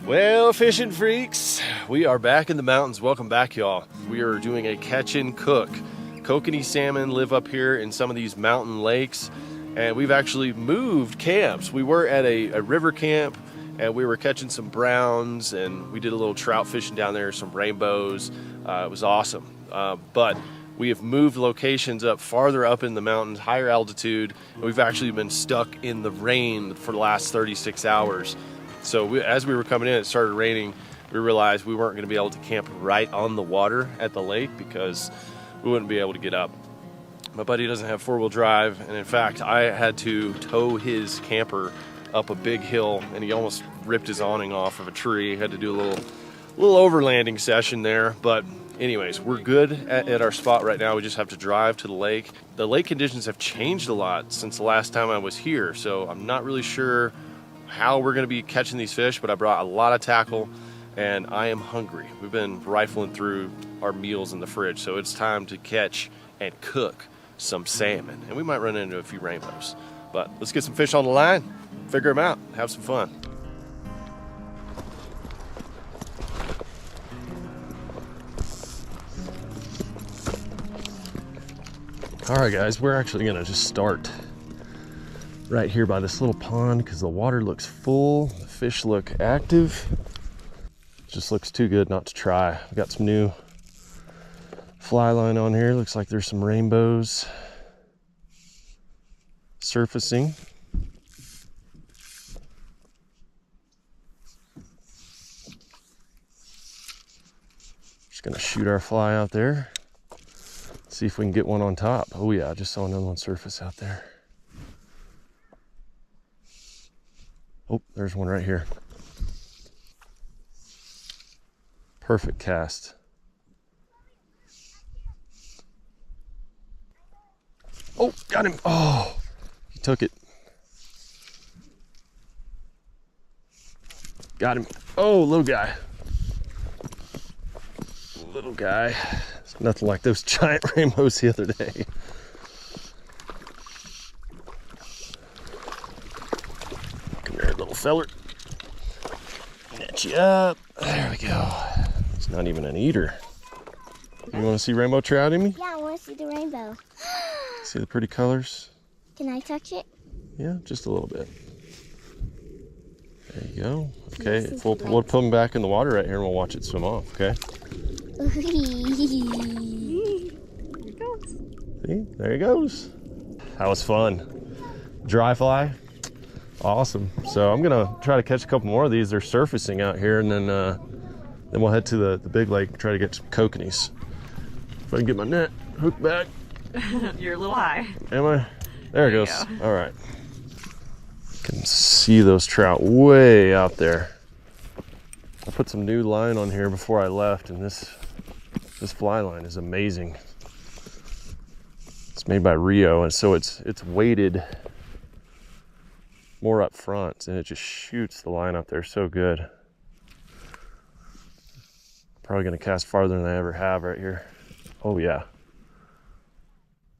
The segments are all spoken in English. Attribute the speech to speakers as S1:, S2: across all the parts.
S1: Well, fishing freaks, we are back in the mountains. Welcome back, y'all. We are doing a catch and cook. Kokanee salmon live up here in some of these mountain lakes, and we've actually moved camps. We were at a river camp, and we were catching some browns, and we did a little trout fishing down there, some rainbows. It was awesome. But we have moved locations up farther up in the mountains, higher altitude, and we've actually been stuck in the rain for the last 36 hours. So as we were coming in, it started raining. We realized we weren't going to be able to camp right on the water at the lake because we wouldn't be able to get up. My buddy doesn't have four-wheel drive, and in fact, I had to tow his camper up a big hill, and he almost ripped his awning off of a tree. Had to do a little overlanding session there, but anyways, we're good at our spot right now. We just have to drive to the lake. The lake conditions have changed a lot since the last time I was here, so I'm not really sure how we're going to be catching these fish, but I brought a lot of tackle and I am hungry. We've been rifling through our meals in the fridge, so it's time to catch and cook some salmon, and we might run into a few rainbows. But let's get some fish on the line, figure them out, have some fun. All right, guys, we're actually gonna just start right here by this little pond because the water looks full, the fish look active. It just looks too good not to try. We got some new fly line on here. Looks like there's some rainbows surfacing. Just gonna shoot our fly out there. See if we can get one on top. Oh yeah, I just saw another one surface out there. Oh, there's one right here. Perfect cast. Oh, got him. Oh, he took it. Got him. Oh, little guy. Little guy. It's nothing like those giant rainbows the other day. Come here, little feller. Net you up. There we go. It's not even an eater. You want to see rainbow trout in me?
S2: Yeah, I want to see the rainbow.
S1: See the pretty colors?
S2: Can I touch it?
S1: Yeah, just a little bit. There you go. Okay, we'll put them back in the water right here and we'll watch it swim off, okay?
S2: Here it goes.
S1: See, there he goes. That was fun. Dry fly. Awesome. So I'm gonna try to catch a couple more of these. They're surfacing out here, and then we'll head to the big lake and try to get some kokanees. If I can get my net hooked back.
S3: You're a little high.
S1: Am I? There it goes. All right. Can see those trout way out there. I put some new line on here before I left, and this fly line is amazing. It's made by Rio, and so it's weighted more up front, and it just shoots the line up there so good. Probably gonna cast farther than I ever have right here. Oh yeah,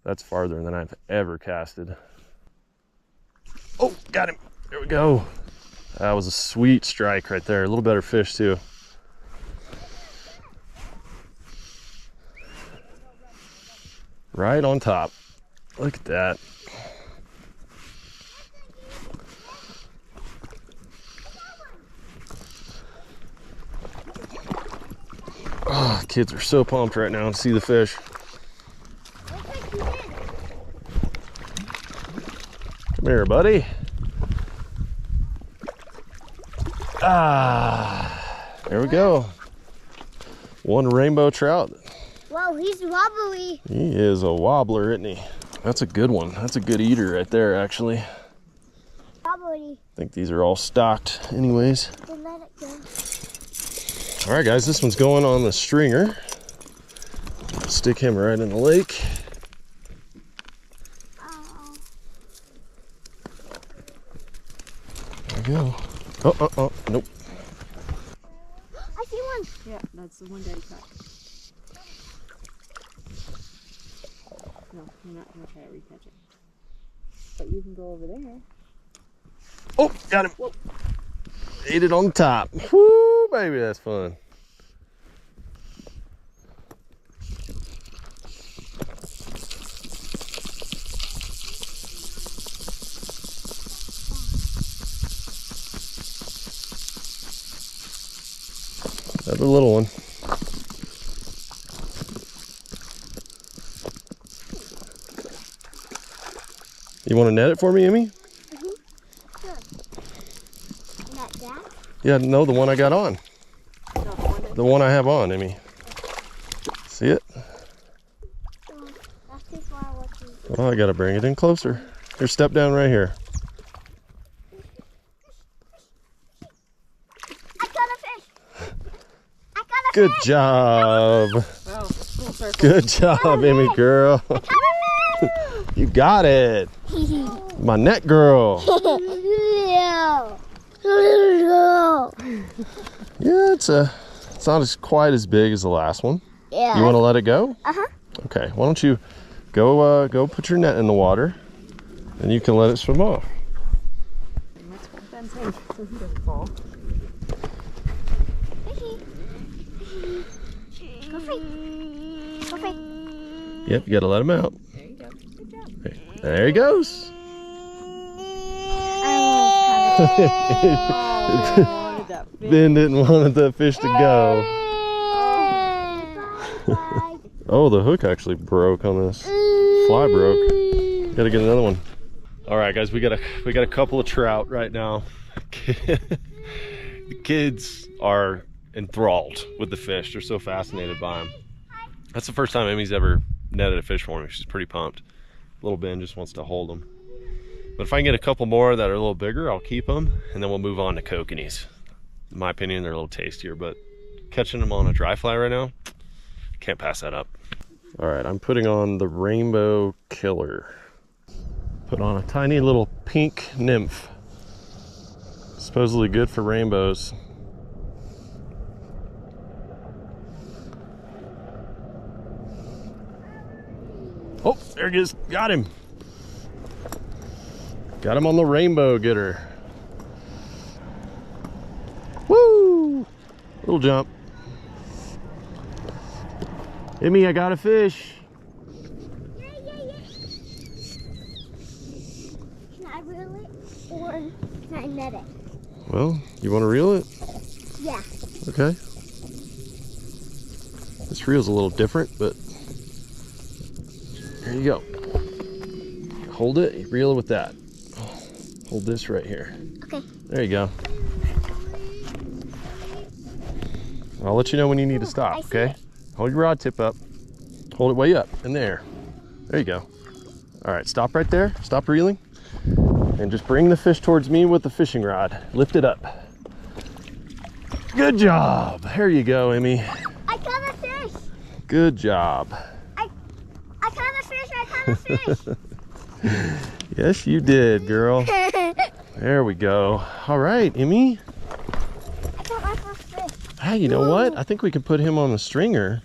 S1: that's farther than I've ever casted. Oh, got him. There we go. That was a sweet strike right there. A little better fish too. Right on top. Look at that. Oh, kids are so pumped right now to see the fish. Come here, buddy. Ah, there we go. One rainbow trout.
S2: Whoa, he's wobbly.
S1: He is a wobbler, isn't he? That's a good one. That's a good eater right there, actually.
S2: Wobbly.
S1: I think these are all stocked anyways.
S2: Then let it go.
S1: All right, guys, this one's going on the stringer. Stick him right in the lake. There we go. Oh, nope.
S2: I see one.
S3: Yeah, that's the one Daddy caught. No, you're not going to try to recatch it. But you can go over there.
S1: Oh, got him.
S3: Whoa.
S1: Ate it on the top. Woo, baby, that's fun. Another little one. You want to net it for me, Emmy?
S2: Sure. Net that?
S1: Yeah, no, the one I got on. The one I have on, Emmy. See it?
S2: That's too far looking.
S1: Oh, I gotta bring it in closer. Here, step down right here.
S2: I caught a fish! I caught a
S1: Good
S2: fish!
S1: job.
S3: Wow, full circle.
S1: Good job, Emmy girl.
S2: I caught a fish!
S1: You got it. My net girl. Yeah, it's not as quite as big as the last one.
S2: Yeah.
S1: You want to let it go?
S2: Uh-huh.
S1: Okay. Why don't you go put your net in the water, and you can let it swim off.
S3: Let's hold Ben's hand so he doesn't fall.
S2: Go free. Go free.
S1: Yep. You got to let him out.
S3: There you go. Good job.
S1: Okay, there he goes.
S3: Oh, that fish.
S1: Ben didn't want the fish to go. Oh, the hook actually broke on this. Fly broke. Gotta get another one. All right, guys, we got a couple of trout right now. The kids are enthralled with the fish. They're so fascinated by them. That's the first time Emmy's ever netted a fish for me. She's pretty pumped. Little Ben just wants to hold them. But if I can get a couple more that are a little bigger, I'll keep them, and then we'll move on to kokanees. In my opinion, they're a little tastier, but catching them on a dry fly right now, can't pass that up. All right, I'm putting on the rainbow killer. Put on a tiny little pink nymph. Supposedly good for rainbows. Oh, there he is. Got him. Got him on the rainbow getter. Woo! Little jump. Emmy, I got a fish.
S2: Can I reel it or can I net it?
S1: Well, you want to reel it?
S2: Yeah.
S1: Okay. This reel's a little different, but there you go. Hold it, reel it with that. Hold this right here.
S2: Okay.
S1: There you go. I'll let you know when you need to stop, okay? Hold your rod tip up. Hold it way up in there. There you go. All right, stop right there. Stop reeling. And just bring the fish towards me with the fishing rod. Lift it up. Good job. There you go, Emmy.
S2: I caught a fish.
S1: Good job.
S2: I caught a fish. I caught a fish.
S1: Yes, you did, girl. There we go. All right, Emmy.
S2: I caught my first fish.
S1: Hey, you know what? I think we can put him on the stringer,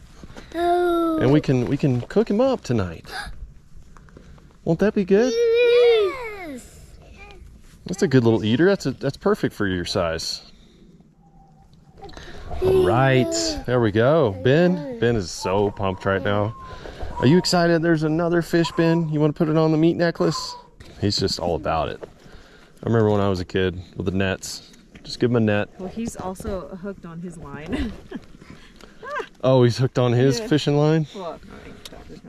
S2: Oh.
S1: and we can cook him up tonight. Won't that be good?
S2: Yes.
S1: That's a good little eater. That's perfect for your size. All right, there we go. Ben is so pumped right now. Are you excited? There's another fish, Ben. You want to put it on the meat necklace? He's just all about it. I remember when I was a kid with the nets. Just give him a net.
S3: Well, he's also hooked on his line.
S1: Oh, he's hooked on his fishing line?
S3: Well,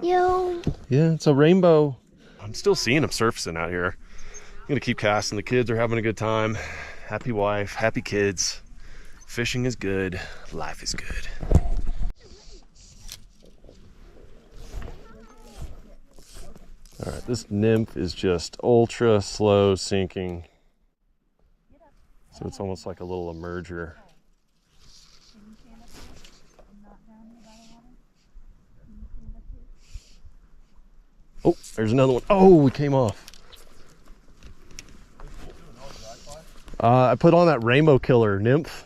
S2: You.
S1: Yeah, it's a rainbow. I'm still seeing him surfacing out here. I'm gonna keep casting. The kids are having a good time. Happy wife, happy kids. Fishing is good. Life is good. All right, this nymph is just ultra slow sinking. So it's almost like a little emerger. Oh, there's another one. Oh, we came off. I put on that rainbow killer nymph.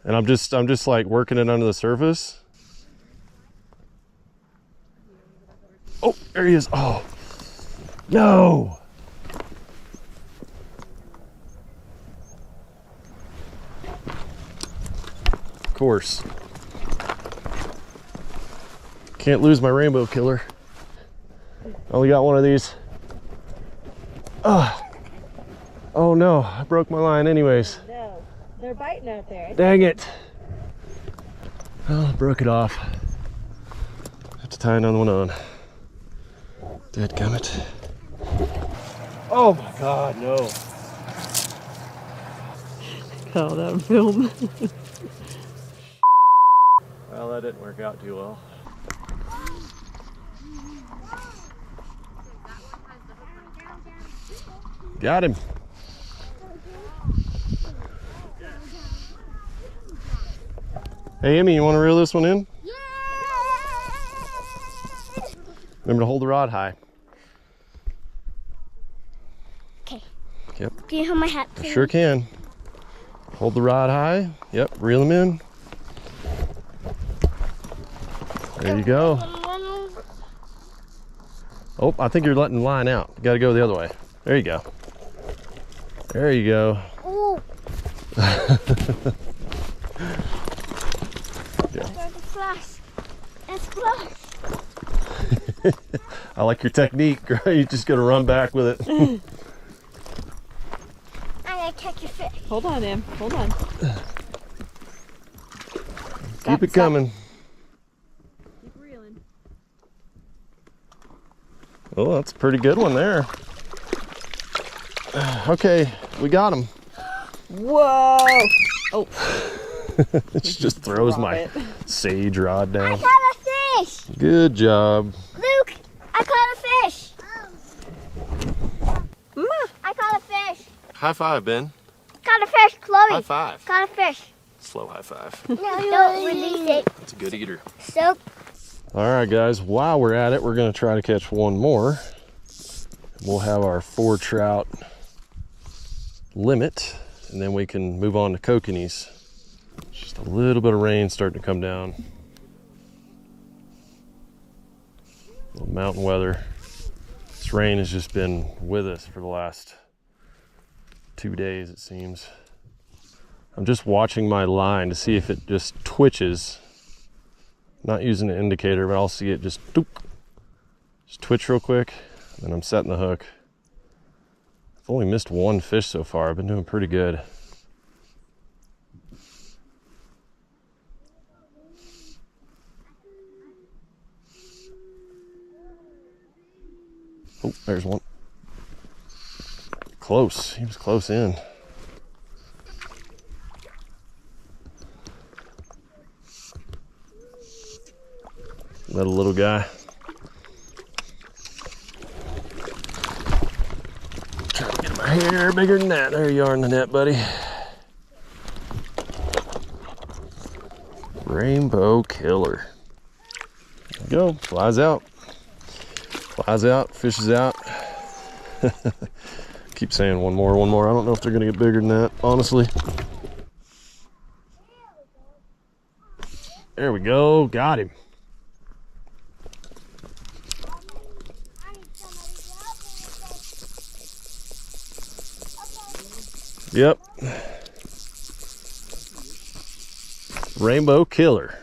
S1: And I'm just like working it under the surface. Oh, there he is. Oh, no. course. Can't lose my rainbow killer. Only got one of these. Oh no, I broke my line anyways.
S3: No, they're biting out there.
S1: Dang it. Oh, I broke it off. Have to tie another one on. Dadgummit. Oh my God, no.
S3: Oh, that film.
S1: Well, that didn't work out too well. Got him. Hey, Emmy, you want to reel this one in?
S2: Yeah!
S1: Remember to hold the rod high.
S2: Okay.
S1: Yep.
S2: Can you hold my hat, please?
S1: Sure can. Hold the rod high. Yep, reel them in. There you go. Oh, I think you're letting the line out. You gotta go the other way. There you go. There you go.
S2: Ooh.
S1: Yeah.
S2: There's a flash. It's flash.
S1: I like your technique, girl. You just gotta run back with it.
S2: I'm gonna catch your fish.
S3: Hold on, Em. Hold on.
S1: Keep it coming.
S3: Keep reeling.
S1: Oh, that's a pretty good one there. Okay, we got him.
S3: Whoa! Oh.
S1: It just throws my sage rod
S2: I
S1: down.
S2: caught a fish.
S1: Good job.
S2: Luke, I caught a fish. I caught a fish.
S1: High five, Ben.
S2: Caught a fish, Chloe.
S1: High five.
S2: Caught a fish.
S1: Slow high five.
S2: No, don't release it.
S1: It's a good eater.
S2: So,
S1: All right, guys, while we're at it, we're gonna try to catch one more. We'll have our 4 trout limit, and then we can move on to kokanees. Just a little bit of rain starting to come down. A little mountain weather. This rain has just been with us for the last 2 days, it seems. I'm just watching my line to see if it just twitches. Not using an indicator, but I'll see it just doop, just twitch real quick, and I'm setting the hook. I've only missed 1 fish so far. I've been doing pretty good. Oh, there's one. Close. He was close in. That little guy. Trying to get my hair bigger than that. There you are in the net, buddy. Rainbow killer. There you go. Flies out. Flies out. Fishes out. Keep saying one more, one more. I don't know if they're gonna get bigger than that, honestly. There we go. Got him. Yep. Rainbow killer.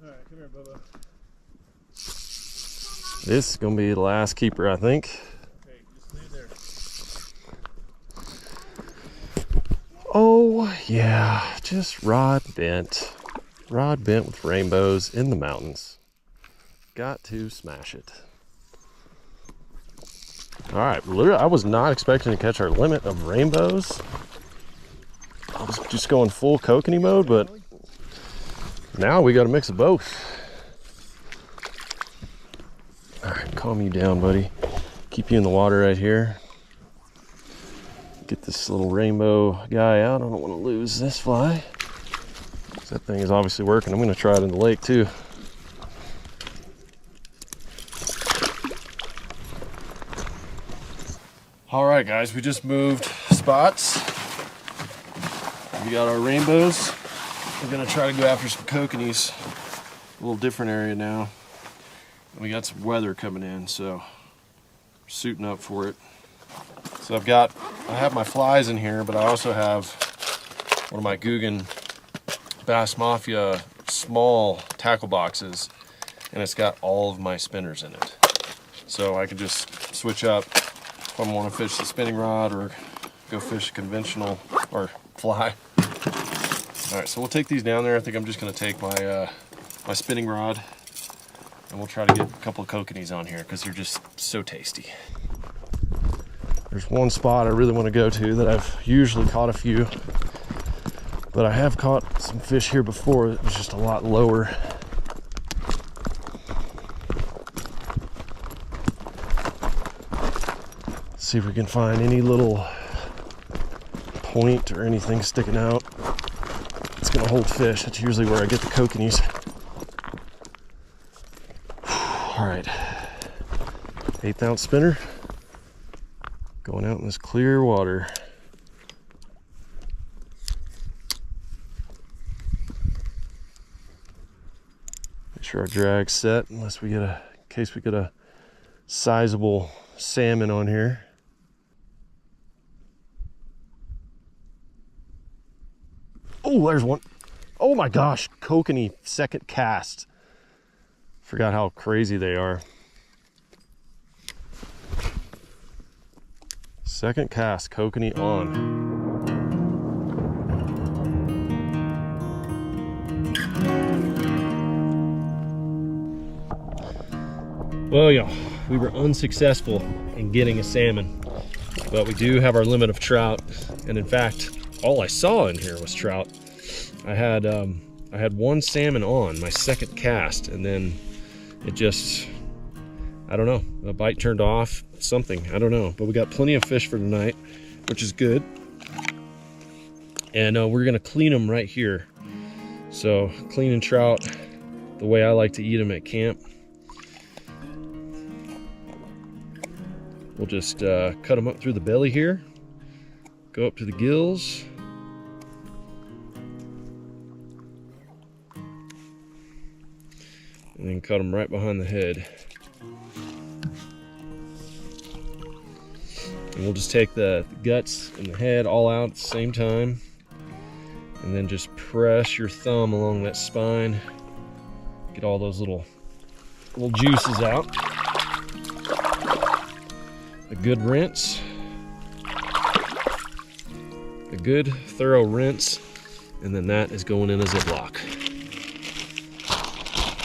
S4: All right, come here, Bubba.
S1: This is gonna be the last keeper, I think.
S4: Okay, just stay there.
S1: Oh yeah, just rod bent with rainbows in the mountains. Got to smash it. All right, literally, I was not expecting to catch our limit of rainbows. I was just going full kokanee mode, but now we got a mix of both. All right, calm you down, buddy. Keep you in the water right here. Get this little rainbow guy out. I don't want to lose this fly. That thing is obviously working. I'm going to try it in the lake too. All right, guys, we just moved spots. We got our rainbows. We're gonna try to go after some kokanees. A little different area now. We got some weather coming in, so we're suiting up for it. So I have my flies in here, but I also have one of my Guggen Bass Mafia small tackle boxes, and it's got all of my spinners in it. So I can just switch up if I want to fish the spinning rod or go fish conventional or fly. All right, so we'll take these down there. I think I'm just going to take my my spinning rod, and we'll try to get a couple of kokanees on here because they're just so tasty. There's one spot I really want to go to that I've usually caught a few, but I have caught some fish here before. It was just a lot lower. Let's see if we can find any little point or anything sticking out. It's gonna hold fish. That's usually where I get the kokanees. All right, 1/8 ounce spinner going out in this clear water. Make sure our drag's set unless we get in case we get a sizable salmon on here. Oh, there's one. Oh my gosh, kokanee, second cast. Forgot how crazy they are. Second cast, kokanee on. Well, y'all, we were unsuccessful in getting a salmon, but we do have our limit of trout. And in fact, all I saw in here was trout. I had one salmon on my second cast, and then it just, I don't know, a bite turned off, something, I don't know. But we got plenty of fish for tonight, which is good. And we're gonna clean them right here. So cleaning trout the way I like to eat them at camp. We'll just cut them up through the belly here, go up to the gills. And then cut them right behind the head. And we'll just take the guts and the head all out at the same time. And then just press your thumb along that spine. Get all those little juices out. A good rinse. A good thorough rinse. And then that is going in a Ziploc.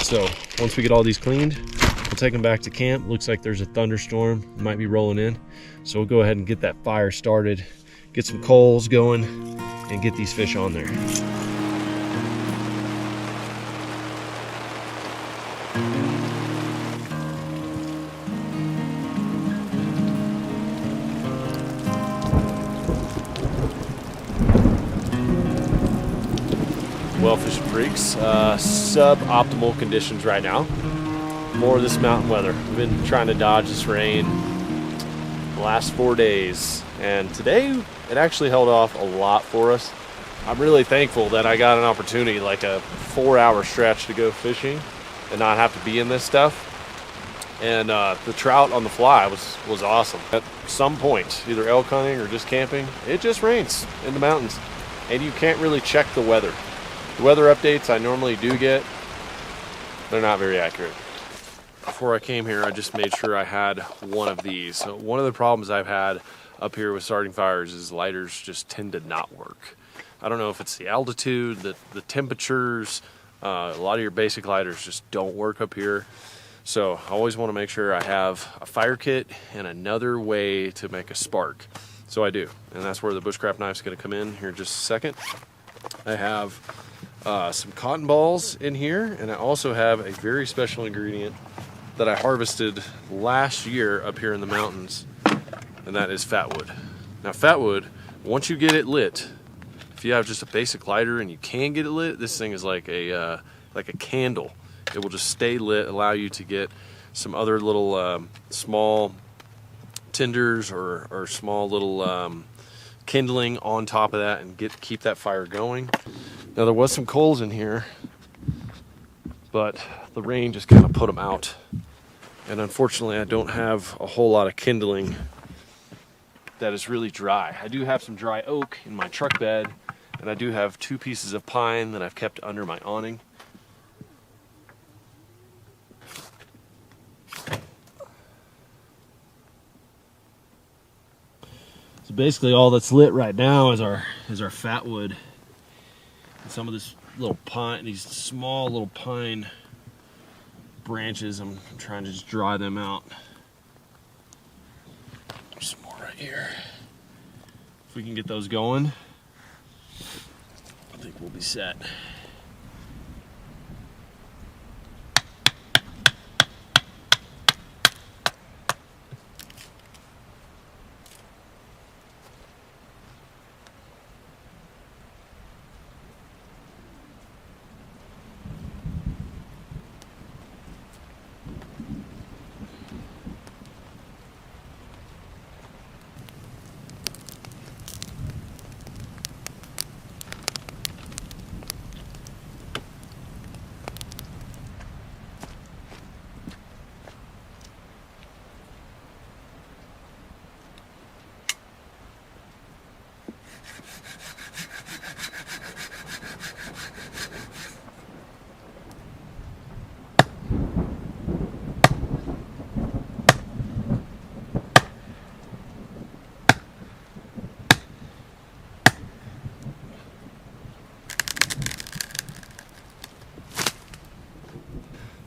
S1: So once we get all these cleaned, we'll take them back to camp. Looks like there's a thunderstorm, might be rolling in. So we'll go ahead and get that fire started, get some coals going, and get these fish on there. Well, fishing freaks, suboptimal conditions right now. More of this mountain weather. We've been trying to dodge this rain the last 4 days, and today it actually held off a lot for us. I'm really thankful that I got an opportunity, like a 4-hour stretch, to go fishing and not have to be in this stuff. And the trout on the fly was awesome. At some point, either elk hunting or just camping, it just rains in the mountains, and you can't really check the weather. The weather updates I normally do get, they're not very accurate. Before I came here, I just made sure I had one of these. So one of the problems I've had up here with starting fires is lighters just tend to not work. I don't know if it's the altitude, the temperatures, a lot of your basic lighters just don't work up here. So I always want to make sure I have a fire kit and another way to make a spark. So I do, and that's where the bushcraft knife's going to come in here in just a second. I have some cotton balls in here, and I also have a very special ingredient that I harvested last year up here in the mountains, and that is fatwood. Now fatwood, once you get it lit, if you have just a basic lighter and you can get it lit, this thing is like a candle. It will just stay lit, allow you to get some other little small tinders or small little kindling on top of that and keep that fire going. Now there was some coals in here, but the rain just kind of put them out. And unfortunately I don't have a whole lot of kindling that is really dry. I do have some dry oak in my truck bed, And I do have 2 pieces of pine that I've kept under my awning. So basically all that's lit right now is our fat wood. And some of this little pine, these small little pine branches, I'm trying to just dry them out. There's some more right here. If we can get those going, I think we'll be set.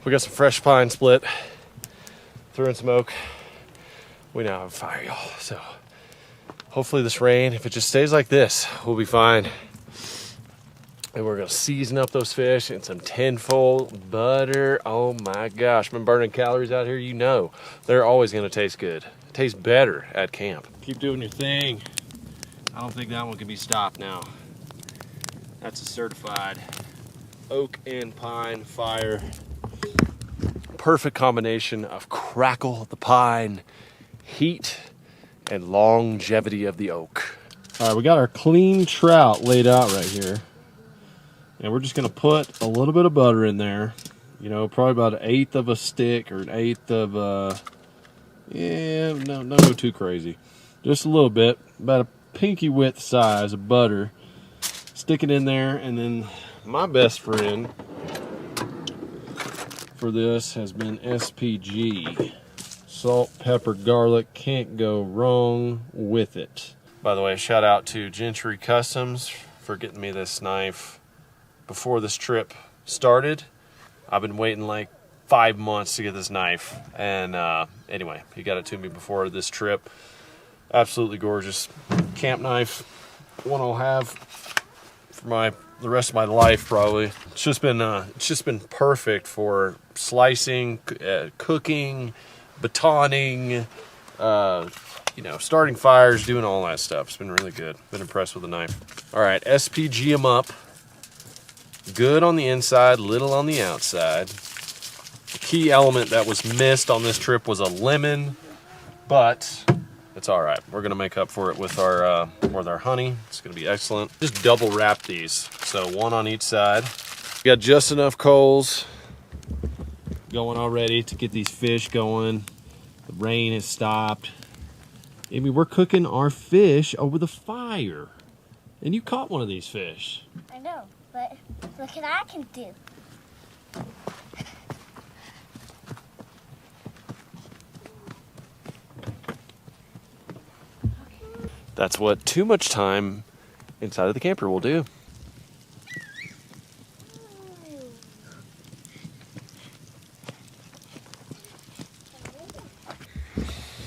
S1: We got some fresh pine split, threw in some oak. We now have a fire, y'all. So hopefully this rain, if it just stays like this, we'll be fine. And we're gonna season up those fish in some tenfold butter. Oh my gosh, been burning calories out here, you know. They're always gonna taste good. Tastes better at camp. Keep doing your thing. I don't think that one can be stopped now. That's a certified oak and pine fire. Perfect combination of crackle of the pine, heat, and longevity of the oak. All right, we got our clean trout laid out right here. And we're just gonna put a little bit of butter in there. You know, probably about 1/8 of a stick or 1/8 of, yeah, no, don't go too crazy. Just a little bit, about a pinky width size of butter. Stick it in there, and then my best friend for this has been SPG. Salt, pepper, garlic, can't go wrong with it. By the way, shout out to Gentry Customs for getting me this knife before this trip started. I've been waiting like 5 months to get this knife, and anyway, he got it to me before this trip. Absolutely gorgeous camp knife, one I'll have for the rest of my life probably. It's just been perfect for slicing, cooking, batoning, you know, starting fires, doing all that stuff. It's been really good. Been impressed with the knife. All right, SPG them up. Good on the inside, little on the outside. The key element that was missed on this trip was a lemon, but it's all right. We're gonna make up for it with our honey. It's gonna be excellent. Just double wrap these, so one on each side. We got just enough coals going already to get these fish going. The rain has stopped. Amy, we're cooking our fish over the fire, and you caught one of these fish.
S2: I know, but look what I can do.
S1: That's what too much time inside of the camper will do.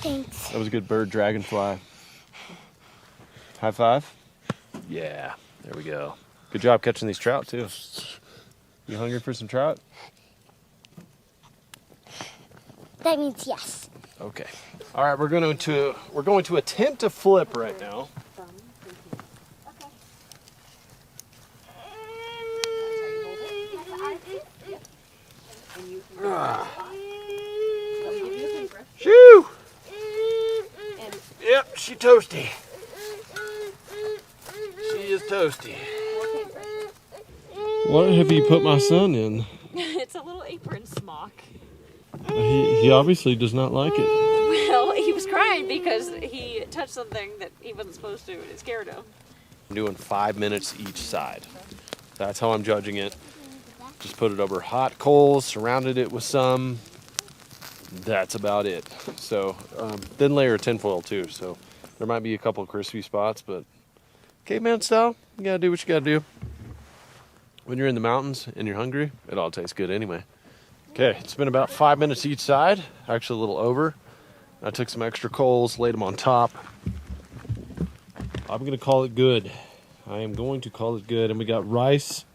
S2: Thanks.
S1: That was a good bird, dragonfly. High five? Yeah, there we go. Good job catching these trout too. You hungry for some trout?
S2: That means yes.
S1: Okay. All right, we're going to attempt to flip right now.
S2: Okay.
S1: Shoo! Yep, she toasty. She is toasty. What have you put my son in?
S3: It's a little apron smock.
S1: He obviously does not like it.
S3: Well, he was crying because he touched something that he wasn't supposed to, and it scared him.
S1: I'm doing 5 minutes each side. That's how I'm judging it. Just put it over hot coals, surrounded it with some. That's about it. So thin layer of tinfoil too. So there might be a couple of crispy spots, but caveman style, you gotta do what you gotta do. When you're in the mountains and you're hungry, it all tastes good anyway. Okay, it's been about 5 minutes each side, actually a little over. I took some extra coals, laid them on top. I'm gonna call it good. I am going to call it good. And we got rice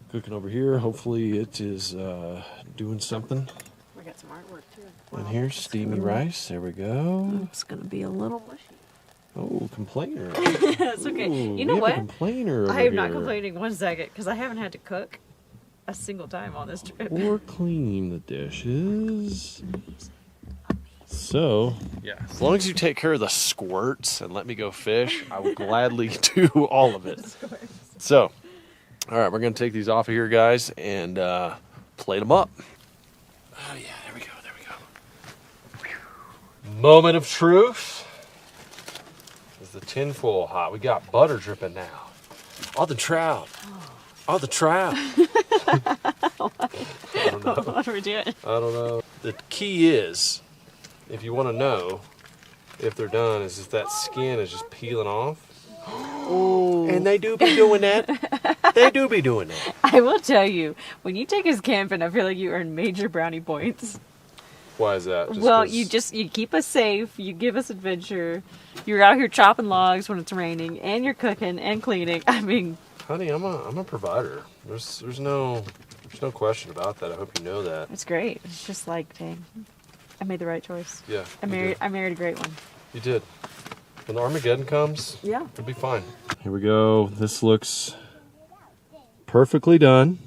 S1: cooking over here. Hopefully it is doing something.
S3: We got some artwork too.
S1: And here's steamy rice. There we go.
S3: It's gonna be a little mushy.
S1: Oh, complainer.
S3: That's okay.
S1: Ooh,
S3: You know
S1: we have
S3: what?
S1: a complainer over
S3: I am not
S1: here.
S3: complaining 1 second because I haven't had to cook a single time on this trip.
S1: Or clean the dishes. So, yeah, as long as you take care of the squirts and let me go fish, I will gladly do all of it. So, all right, we're going to take these off of here, guys, and plate them up. Oh, yeah, there we go, there we go. Moment of truth. Is the tinfoil hot? We got butter dripping now. All the trout. All the trout. I don't know.
S3: What are we doing?
S1: I don't know. The key is, if you want to know if they're done, is if that skin is just peeling off.
S3: Ooh.
S1: And they do be doing that. They do be doing that.
S3: I will tell you, when you take us camping, I feel like you earn major brownie points.
S1: Why is that?
S3: Well,
S1: 'cause-
S3: you keep us safe, you give us adventure, you're out here chopping logs when it's raining, and you're cooking and cleaning. I mean,
S1: honey, I'm a provider. There's no question about that. I hope you know that.
S3: it's great. It's just like, dang, I made the right choice.
S1: Yeah.
S3: I married a great one.
S1: You did. When the Armageddon comes,
S3: Yeah.
S1: it'll be fine. Here we go. This looks perfectly done.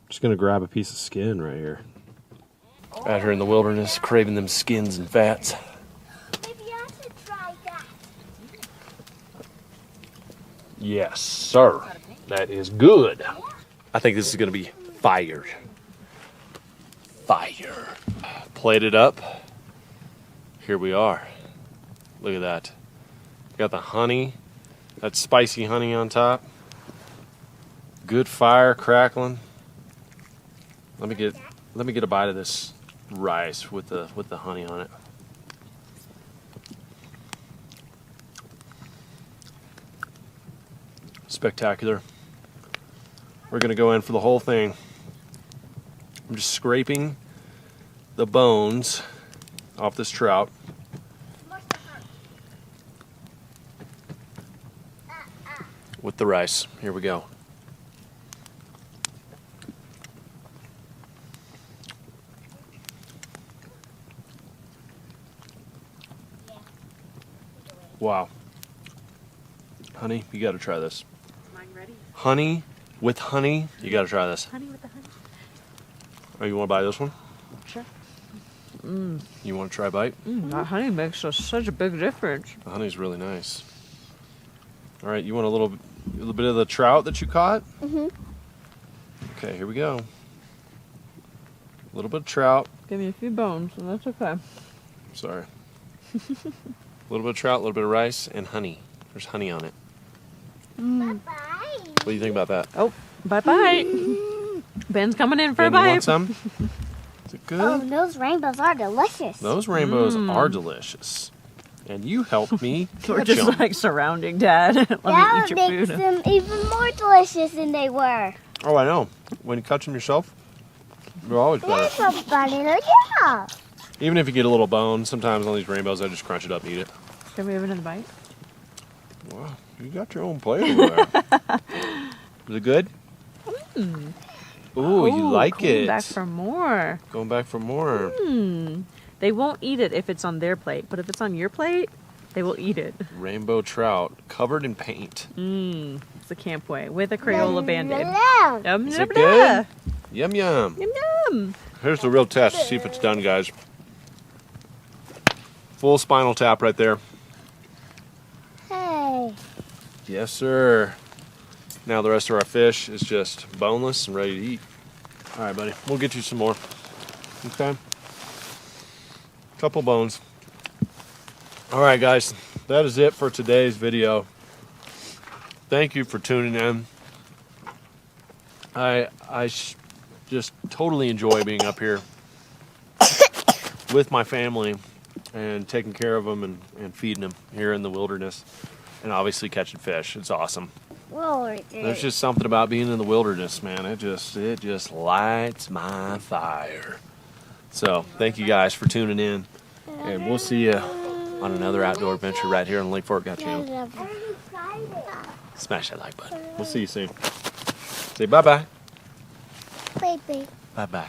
S1: Just gonna grab a piece of skin right here. Out here in the wilderness, craving them skins and fats.
S2: Maybe I should try that.
S1: Yes, sir. That is good. I think this is gonna be fire. Fire. Plate it up. Here we are. Look at that. Got the honey, that spicy honey on top. Good fire crackling. Let me get a bite of this rice with the honey on it. Spectacular. We're gonna go in for the whole thing. I'm just scraping the bones off this trout. With the rice. Here we go. Wow. Honey, you gotta try this.
S3: Mine ready?
S1: Honey with honey, you gotta try this.
S3: Honey with the honey.
S1: Oh, you wanna buy this one?
S3: Sure.
S1: You wanna try a bite?
S3: That honey makes such a big difference.
S1: The honey's really nice. All right, you want a little bit of the trout that you caught?
S2: Mm-hmm.
S1: Okay, here we go. A little bit of trout.
S3: Give me a few bones, and that's okay.
S1: Sorry. A little bit of trout, a little bit of rice, and honey. There's honey on it.
S2: Bye-bye.
S1: What do you think about that?
S3: Oh, bye-bye. Ben's coming in for
S1: Ben,
S3: a
S1: you
S3: bite.
S1: want some? Is it good?
S2: Oh, those rainbows are delicious.
S1: Those rainbows are delicious. And you helped me
S3: We're
S1: catch
S3: just
S1: 'em.
S3: like surrounding Dad. Let me
S2: That
S3: eat your
S2: makes
S3: food.
S2: them even more delicious than they were.
S1: Oh, I know. When you catch them yourself, they're always
S2: They're
S1: better.
S2: so funny. Yeah.
S1: Even if you get a little bone, sometimes on these rainbows, I just crunch it up and eat it.
S3: Can we have another bite?
S1: Wow, you got your own plate over there. Is it good? Ooh, you like
S3: going
S1: it.
S3: Back for more.
S1: Going back for more.
S3: They won't eat it if it's on their plate, but if it's on your plate, they will eat it.
S1: Rainbow trout covered in paint.
S3: It's the camp way with a Crayola Band-Aid.
S2: Yeah.
S3: Yum,
S1: Is
S3: yum,
S1: it good?
S3: yum,
S1: Yum, yum.
S3: yum, yum.
S1: Here's the real test. See if it's done, guys. Full spinal tap right there.
S2: Hey.
S1: Yes, sir. Now the rest of our fish is just boneless and ready to eat. All right, buddy. We'll get you some more. Okay. Couple bones. All right, guys. That is it for today's video. thank you for tuning in. I just totally enjoy being up here with my family and taking care of them and feeding them here in the wilderness, and obviously catching fish. It's awesome.
S2: Well, right there.
S1: There's just something about being in the wilderness, man. It just lights my fire. So thank you guys for tuning in, and we'll see you on another outdoor adventure right here on Lake Fork Guy channel. Smash that like button. We'll see you soon. Say bye-bye.
S2: Baby.
S1: Bye-bye.